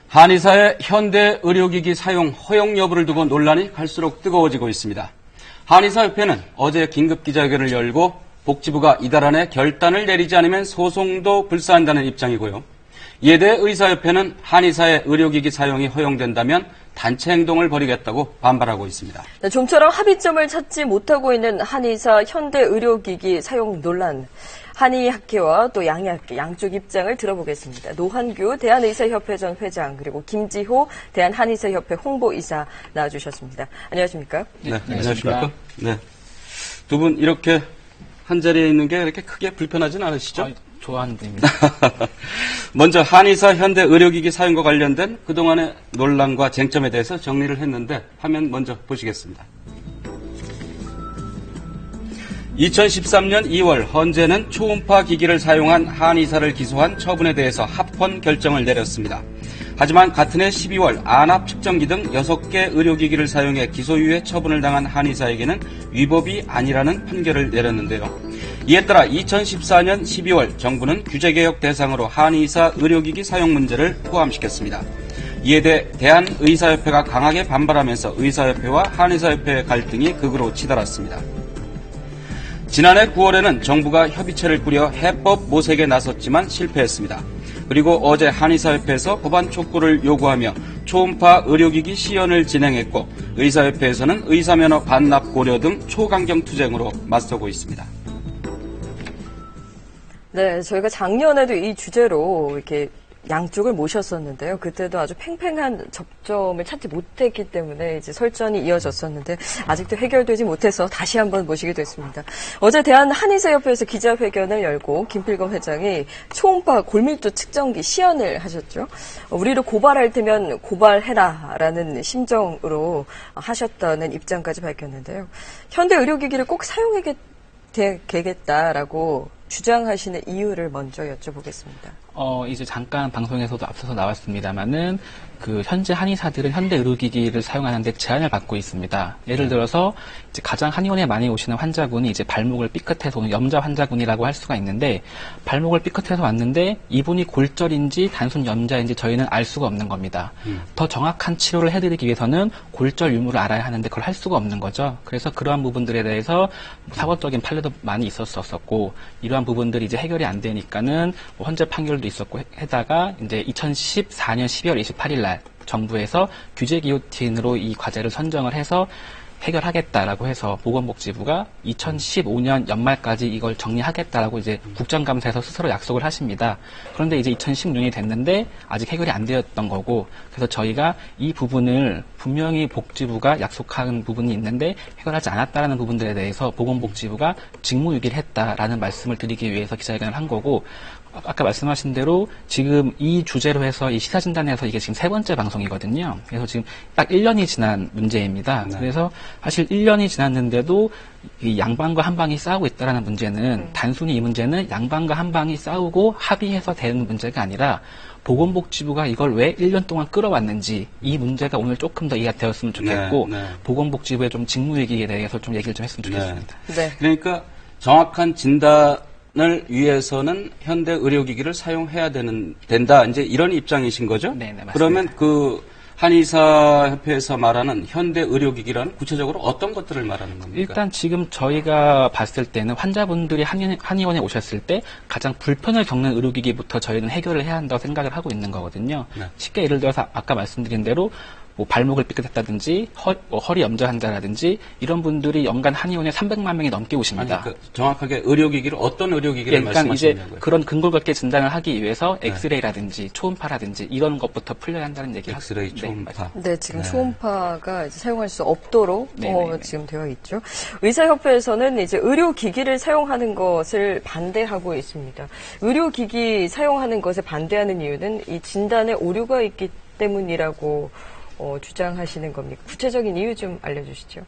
한의사의 현대 의료기기 사용 허용 여부를 두고 논란이 갈수록 뜨거워지고 있습니다. 한의사협회는 어제 긴급기자회견을 열고 복지부가 이달 안에 결단을 내리지 않으면 소송도 불사한다는 입장이고요. 이에 대해 의사협회는 한의사의 의료기기 사용이 허용된다면 단체 행동을 벌이겠다고 반발하고 있습니다. 네, 좀처럼 합의점을 찾지 못하고 있는 한의사 현대 의료기기 사용 논란. 한의학회와 또 양의학회 양쪽 입장을 들어보겠습니다. 노한규 대한의사협회 전 회장 그리고 김지호 대한한의사협회 홍보이사 나와주셨습니다. 안녕하십니까? 네, 안녕하십니까? 네. 두 분 이렇게 한 자리에 있는 게 이렇게 크게 불편하진 않으시죠? 좋아하는 분입니다. 먼저 한의사 현대 의료기기 사용과 관련된 그동안의 논란과 쟁점에 대해서 정리를 했는데 화면 먼저 보시겠습니다. 2013년 2월 헌재는 초음파 기기를 사용한 한의사를 기소한 처분에 대해서 합헌 결정을 내렸습니다. 하지만 같은 해 12월 안압 측정기 등 6개 의료기기를 사용해 기소유예 처분을 당한 한의사에게는 위법이 아니라는 판결을 내렸는데요. 이에 따라 2014년 12월 정부는 규제개혁 대상으로 한의사 의료기기 사용 문제를 포함시켰습니다. 이에 대해 대한의사협회가 강하게 반발하면서 의사협회와 한의사협회의 갈등이 극으로 치달았습니다. 지난해 9월에는 정부가 협의체를 꾸려 해법 모색에 나섰지만 실패했습니다. 그리고 어제 한의사협회에서 법안 촉구를 요구하며 초음파 의료기기 시연을 진행했고 의사협회에서는 의사면허 반납 고려 등 초강경 투쟁으로 맞서고 있습니다. 네, 저희가 작년에도 이 주제로 이렇게 양쪽을 모셨었는데요. 그때도 아주 팽팽한 접점을 찾지 못했기 때문에 이제 설전이 이어졌었는데 아직도 해결되지 못해서 다시 한번 모시게 됐습니다. 어제 대한한의사협회에서 기자회견을 열고 김필검 회장이 초음파 골밀도 측정기 시연을 하셨죠. 우리를 고발할 테면 고발해라라는 심정으로 하셨다는 입장까지 밝혔는데요. 현대 의료기기를 꼭 사용하겠다라고 주장하시는 이유를 먼저 여쭤보겠습니다. 이제 잠깐 방송에서도 앞서서 나왔습니다만은 현재 한의사들은 현대 의료기기를 사용하는데 제한을 받고 있습니다. 예를 들어서 이제 가장 한의원에 많이 오시는 환자군이 이제 발목을 삐끗해서 오는 염좌 환자군이라고 할 수가 있는데 발목을 삐끗해서 왔는데 이분이 골절인지 단순 염좌인지 저희는 알 수가 없는 겁니다. 더 정확한 치료를 해드리기 위해서는 골절 유무를 알아야 하는데 그걸 할 수가 없는 거죠. 그래서 그러한 부분들에 대해서 사법적인 판례도 많이 있었었고 이러한 부분들이 이제 해결이 안 되니까는 헌재 판결도 있었고 해다가 이제 2014년 12월 28일 날 정부에서 규제 기요틴으로 이 과제를 선정을 해서 해결하겠다라고 해서 보건복지부가 2015년 연말까지 이걸 정리하겠다라고 이제 국정감사에서 스스로 약속을 하십니다. 그런데 이제 2016년이 됐는데 아직 해결이 안 되었던 거고 그래서 저희가 이 부분을 분명히 복지부가 약속한 부분이 있는데 해결하지 않았다라는 부분들에 대해서 보건복지부가 직무유기를 했다라는 말씀을 드리기 위해서 기자회견을 한 거고 아까 말씀하신 대로 지금 이 주제로 해서 이 시사진단에서 이게 지금 3번째 방송이거든요. 그래서 지금 딱 1년이 지난 문제입니다. 네. 그래서 사실 1년이 지났는데도 이 양방과 한방이 싸우고 있다는 문제는 단순히 이 문제는 양방과 한방이 싸우고 합의해서 되는 문제가 아니라 보건복지부가 이걸 왜 1년 동안 끌어왔는지 이 문제가 오늘 조금 더 이해가 되었으면 좋겠고 보건복지부의 좀 직무유기에 대해서 좀 얘기를 좀 했으면 좋겠습니다. 네. 그러니까 정확한 진단을 위해서는 현대 의료기기를 사용해야 된다. 이제 이런 입장이신 거죠? 네, 맞습니다. 그러면 한의사협회에서 말하는 현대 의료기기라는 구체적으로 어떤 것들을 말하는 겁니까? 일단 지금 저희가 봤을 때는 환자분들이 한의원에 오셨을 때 가장 불편을 겪는 의료기기부터 저희는 해결을 해야 한다고 생각을 하고 있는 거거든요. 네. 쉽게 예를 들어서 아까 말씀드린 대로 발목을 삐끗했다든지 허리 염좌 환자라든지 이런 분들이 연간 한의원에 300만 명이 넘게 오십니다. 아니, 정확하게 의료기기를 어떤 의료기기를 말씀하시는 거예요? 그런 근골 격계 진단을 하기 위해서 엑스레이라든지 초음파라든지 이런 것부터 풀려야 한다는 얘기를 엑스레이, 초음파. 네, 지금 초음파가 이제 사용할 수 없도록 지금 되어 있죠. 의사협회에서는 이제 의료기기를 사용하는 것을 반대하고 있습니다. 의료기기 사용하는 것에 반대하는 이유는 이 진단에 오류가 있기 때문이라고 주장하시는 겁니까? 구체적인 이유 좀 알려주시죠.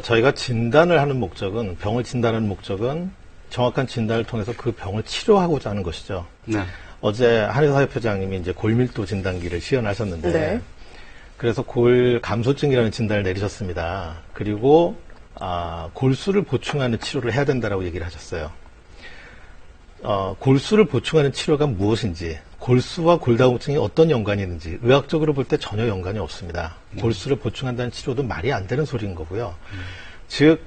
저희가 진단을 하는 목적은, 병을 진단하는 목적은 정확한 진단을 통해서 그 병을 치료하고자 하는 것이죠. 네. 어제 한의사협회장님이 이제 골밀도 진단기를 시연하셨는데, 네. 그래서 골 감소증이라는 진단을 내리셨습니다. 그리고 골수를 보충하는 치료를 해야 된다라고 얘기를 하셨어요. 골수를 보충하는 치료가 무엇인지, 골수와 골다공증이 어떤 연관이 있는지 의학적으로 볼 때 전혀 연관이 없습니다. 골수를 보충한다는 치료도 말이 안 되는 소리인 거고요. 즉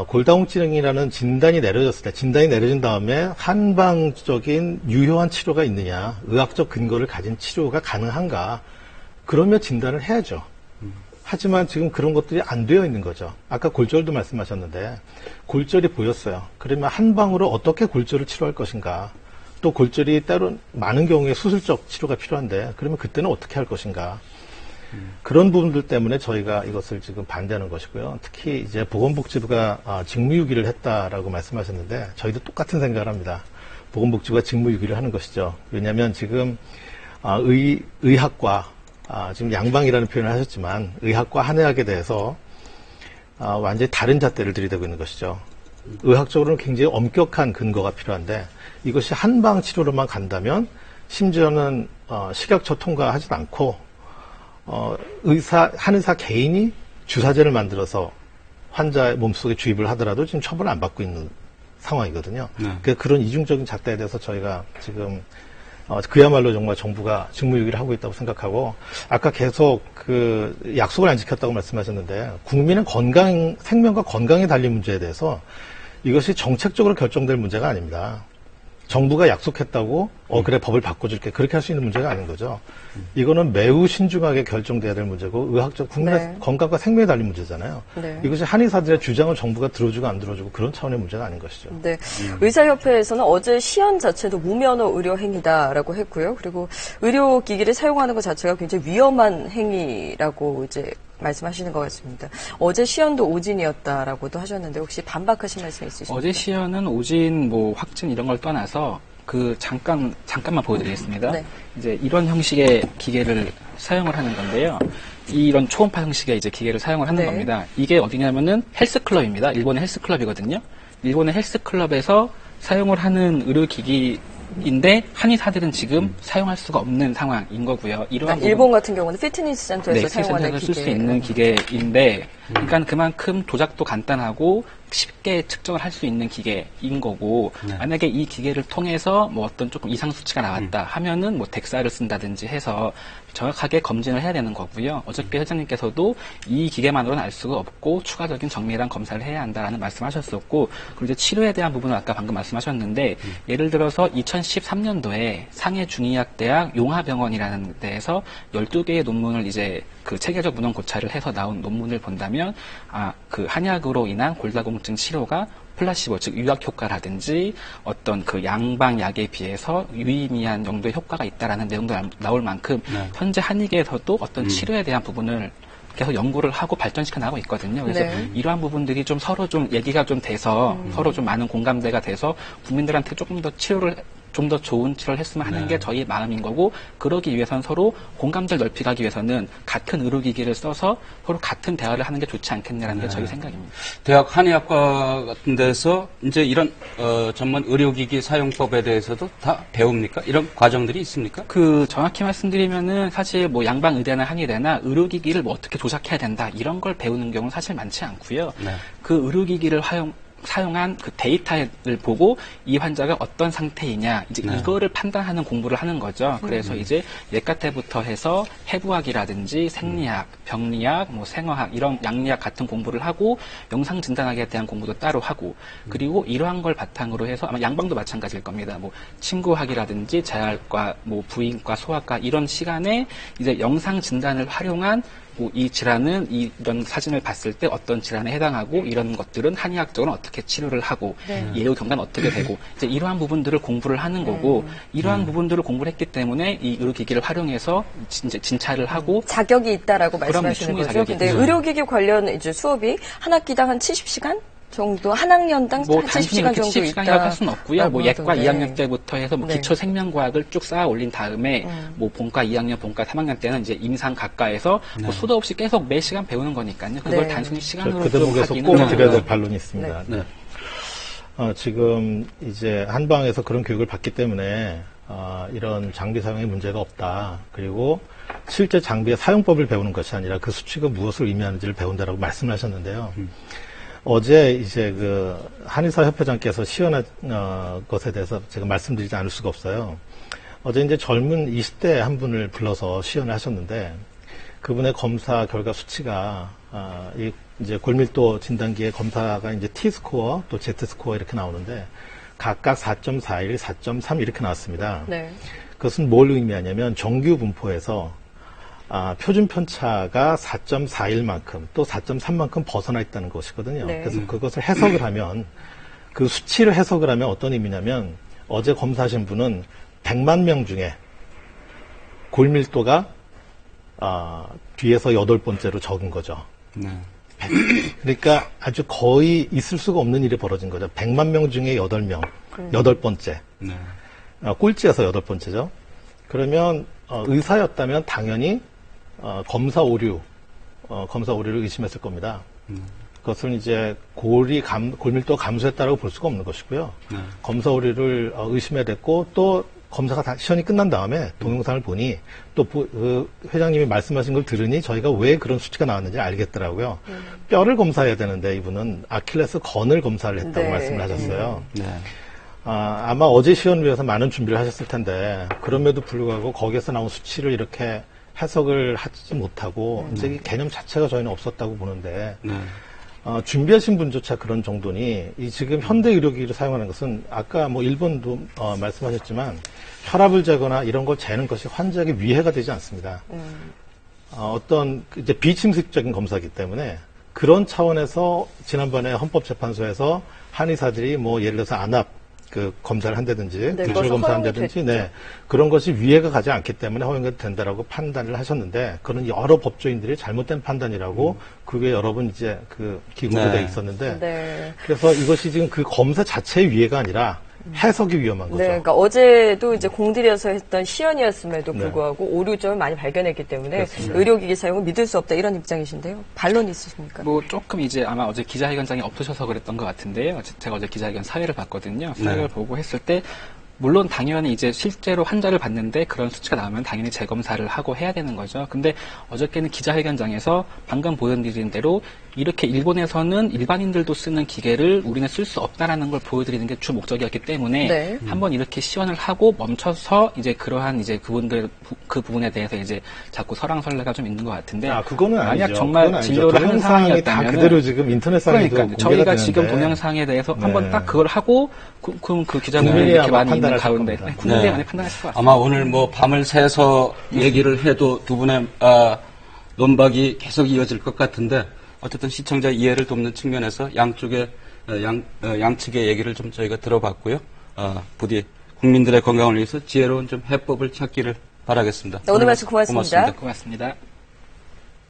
골다공증이라는 진단이 내려졌을 때, 진단이 내려진 다음에 한방적인 유효한 치료가 있느냐, 의학적 근거를 가진 치료가 가능한가, 그러면 진단을 해야죠. 하지만 지금 그런 것들이 안 되어 있는 거죠. 아까 골절도 말씀하셨는데 골절이 보였어요. 그러면 한방으로 어떻게 골절을 치료할 것인가, 또 골절이 때로 많은 경우에 수술적 치료가 필요한데 그러면 그때는 어떻게 할 것인가, 그런 부분들 때문에 저희가 이것을 지금 반대하는 것이고요. 특히 이제 보건복지부가 직무유기를 했다라고 말씀하셨는데 저희도 똑같은 생각을 합니다. 보건복지부가 직무유기를 하는 것이죠. 왜냐하면 지금 의학과 지금 양방이라는 표현을 하셨지만 의학과 한의학에 대해서 완전히 다른 잣대를 들이대고 있는 것이죠. 의학적으로는 굉장히 엄격한 근거가 필요한데 이것이 한방 치료로만 간다면 심지어는 식약처 통과하지도 않고 한의사 개인이 주사제를 만들어서 환자의 몸속에 주입을 하더라도 지금 처벌을 안 받고 있는 상황이거든요. 그래서 그런 이중적인 잣대에 대해서 저희가 지금 그야말로 정말 정부가 직무유기를 하고 있다고 생각하고, 아까 계속 그 약속을 안 지켰다고 말씀하셨는데 국민의 생명과 건강에 달린 문제에 대해서 이것이 정책적으로 결정될 문제가 아닙니다. 정부가 약속했다고 그래 법을 바꿔줄게, 그렇게 할 수 있는 문제가 아닌 거죠. 이거는 매우 신중하게 결정돼야 될 문제고 의학적 국민의 건강과 생명에 달린 문제잖아요. 이것이 한의사들의 주장을 정부가 들어주고 안 들어주고 그런 차원의 문제가 아닌 것이죠. 네. 의사협회에서는 어제 시연 자체도 무면허 의료 행위다라고 했고요. 그리고 의료기기를 사용하는 것 자체가 굉장히 위험한 행위라고 이제 말씀하시는 것 같습니다. 어제 시연도 오진이었다라고도 하셨는데 혹시 반박하신 말씀 있으십니까? 어제 시연은 오진 확진 이런 걸 떠나서 잠깐만 보여드리겠습니다. 네. 이제 이런 형식의 기계를 사용을 하는 건데요. 이런 초음파 형식의 이제 기계를 사용을 하는 겁니다. 이게 어디냐면은 헬스클럽입니다. 일본의 헬스클럽이거든요. 일본의 헬스클럽에서 사용을 하는 의료기기인데 한의사들은 지금 사용할 수가 없는 상황인 거고요. 이러한 일본 같은 경우는 피트니스 센터에서 사용하는 기계. 쓸 수 있는 기계인데, 그러니까 그만큼 조작도 간단하고 쉽게 측정을 할 수 있는 기계인 거고, 만약에 이 기계를 통해서 어떤 조금 이상 수치가 나왔다 하면은 덱사를 쓴다든지 해서 정확하게 검진을 해야 되는 거고요. 어저께 회장님께서도 이 기계만으로는 알 수가 없고 추가적인 정밀한 검사를 해야 한다라는 말씀하셨었고, 그리고 이제 치료에 대한 부분은 아까 방금 말씀하셨는데, 예를 들어서 2013년도에 상해중의학대학 용화병원이라는 데에서 12개의 논문을 이제 그 체계적 문헌 고찰을 해서 나온 논문을 본다면 그 한약으로 인한 골다공증 치료가 플라시보, 즉 유약 효과라든지 어떤 그 양방약에 비해서 유의미한 정도의 효과가 있다라는 내용도 나올 만큼 현재 한의계에서도 어떤 치료에 대한 부분을 계속 연구를 하고 발전시켜 나가고 있거든요. 그래서 이러한 부분들이 좀 서로 좀 얘기가 좀 돼서 서로 좀 많은 공감대가 돼서 국민들한테 조금 더 치료를 좀 더 좋은 치료를 했으면 하는 게 저희 마음인 거고, 그러기 위해서는 서로 공감대를 넓히기 위해서는 같은 의료기기를 써서 서로 같은 대화를 하는 게 좋지 않겠냐라는 게 저희 생각입니다. 대학 한의학과 같은 데서 이제 이런 전문 의료기기 사용법에 대해서도 다 배웁니까? 이런 과정들이 있습니까? 정확히 말씀드리면은 사실 양방의대나 한의대나 의료기기를 어떻게 조작해야 된다 이런 걸 배우는 경우는 사실 많지 않고요. 그 의료기기를 사용한 그 데이터를 보고 이 환자가 어떤 상태이냐, 이제 이거를 판단하는 공부를 하는 거죠. 그래서 이제 예과 때부터 해서 해부학이라든지 생리학, 병리학, 생화학 이런 양리학 같은 공부를 하고 영상 진단학에 대한 공부도 따로 하고, 그리고 이러한 걸 바탕으로 해서 아마 양방도 마찬가지일 겁니다. 친구학이라든지 재활과, 부인과, 소아과 이런 시간에 이제 영상 진단을 활용한 이 질환은 이런 사진을 봤을 때 어떤 질환에 해당하고 이런 것들은 한의학적으로 어떻게 치료를 하고 예후 경과는 어떻게 되고 이제 이러한 부분들을 공부를 하는 거고, 이러한 부분들을 공부를 했기 때문에 이 의료기기를 활용해서 이제 진찰을 하고 자격이 있다라고 말씀하시는 거죠. 근데 의료기기 관련 이제 수업이 한 학기당 한 70시간? 정도, 한 학년당 70시간 정도 70시간이라고 할 수는 없고요. 예과 2학년 때부터 해서 기초 생명과학을 쭉 쌓아 올린 다음에 본과 2학년, 본과 3학년 때는 이제 임상학과에서 수도 없이 계속 매 시간 배우는 거니까요. 그걸 단순히 시간으로 그 대목에서 꼭 드려야 될 반론이 있습니다. 지금 이제 한방에서 그런 교육을 받기 때문에 이런 장비 사용에 문제가 없다. 그리고 실제 장비의 사용법을 배우는 것이 아니라 그 수치가 무엇을 의미하는지를 배운다라고 말씀을 하셨는데요. 어제 이제 그 한의사 협회장께서 시연한 것에 대해서 제가 말씀드리지 않을 수가 없어요. 어제 이제 젊은 20대 한 분을 불러서 시연을 하셨는데 그분의 검사 결과 수치가 이제 골밀도 진단기의 검사가 이제 T 스코어 또 Z 스코어 이렇게 나오는데 각각 4.41, 4.3 이렇게 나왔습니다. 네. 그것은 뭘 의미하냐면 정규 분포에서 표준 편차가 4.41만큼 또 4.3만큼 벗어나 있다는 것이거든요. 네. 그래서 그것을 해석을 하면 그 수치를 해석을 하면 어떤 의미냐면 어제 검사하신 분은 100만 명 중에 골밀도가 뒤에서 8번째로 적은 거죠. 네. 그러니까 아주 거의 있을 수가 없는 일이 벌어진 거죠. 100만 명 중에 8명, 8번째. 네. 꼴찌여서 8번째죠. 그러면 의사였다면 당연히 검사 오류를 의심했을 겁니다. 그것은 이제 골밀도 감소했다라고 볼 수가 없는 것이고요. 네. 검사 오류를 의심해야 됐고 또 검사가 다 시연이 끝난 다음에 동영상을 보니 또 회장님이 말씀하신 걸 들으니 저희가 왜 그런 수치가 나왔는지 알겠더라고요. 뼈를 검사해야 되는데 이분은 아킬레스 건을 검사를 했다고 네. 말씀을 하셨어요. 네. 아마 어제 시연을 위해서 많은 준비를 하셨을 텐데 그럼에도 불구하고 거기에서 나온 수치를 이렇게 해석을 하지 못하고 이제 이 개념 자체가 저희는 없었다고 보는데 네. 준비하신 분조차 그런 정도니 이 지금 현대 의료기기를 사용하는 것은 아까 뭐 1번도 말씀하셨지만 혈압을 재거나 이런 걸 재는 것이 환자에게 위해가 되지 않습니다. 어떤 이제 비침습적인 검사이기 때문에 그런 차원에서 지난번에 헌법재판소에서 한의사들이 뭐 예를 들어서 안압 검사를 한다든지, 네, 두절 그것은 검사를 허용이 한다든지, 됐죠. 네. 그런 것이 위해가 가지 않기 때문에 허용이 된다라고 판단을 하셨는데, 그런 여러 법조인들이 잘못된 판단이라고, 그게 여러 번 이제 기고가 네. 돼 있었는데, 네. 그래서 이것이 지금 그 검사 자체의 위해가 아니라 해석이 위험한 거죠. 네, 그러니까 어제도 이제 공들여서 했던 시연이었음에도 네. 불구하고 오류점을 많이 발견했기 때문에 그렇습니다. 의료기기 사용은 믿을 수 없다 이런 입장이신데요. 반론 있으십니까? 뭐 조금 이제 아마 어제 기자회견장에 없으셔서 그랬던 것 같은데요. 제가 어제 기자회견 사회를 봤거든요. 사회를 네. 보고 했을 때 물론 당연히 이제 실제로 환자를 봤는데 그런 수치가 나오면 당연히 재검사를 하고 해야 되는 거죠. 근데 어저께는 기자회견장에서 방금 보여드린 대로 이렇게 일본에서는 일반인들도 쓰는 기계를 우리는 쓸 수 없다라는 걸 보여드리는 게 주 목적이었기 때문에 네. 한번 이렇게 시연을 하고 멈춰서 이제 그러한 이제 그분들 그 부분에 대해서 이제 자꾸 설왕설래가 좀 있는 것 같은데 그거는 만약 아니죠. 정말 그건 아니죠. 진료를 하는 동영상이 상황이었다면 다 그대로 지금 인터넷상에도 그러니까 공개가 저희가 되는데. 지금 동영상에 대해서 네. 한번 딱 그걸 하고 그럼 그 기자분들이 국민이 이렇게 아마 많이 있는 판단하실 가운데 겁니다. 국민들이 네. 많이 판단하실 것 같습니다. 아마 오늘 뭐 밤을 새서 얘기를 해도 두 분의 논박이 계속 이어질 것 같은데 어쨌든 시청자 이해를 돕는 측면에서 양쪽의 양측의 얘기를 좀 저희가 들어봤고요. 부디 국민들의 건강을 위해서 지혜로운 좀 해법을 찾기를 바라겠습니다. 네, 오늘 말씀 고맙습니다. 고맙습니다.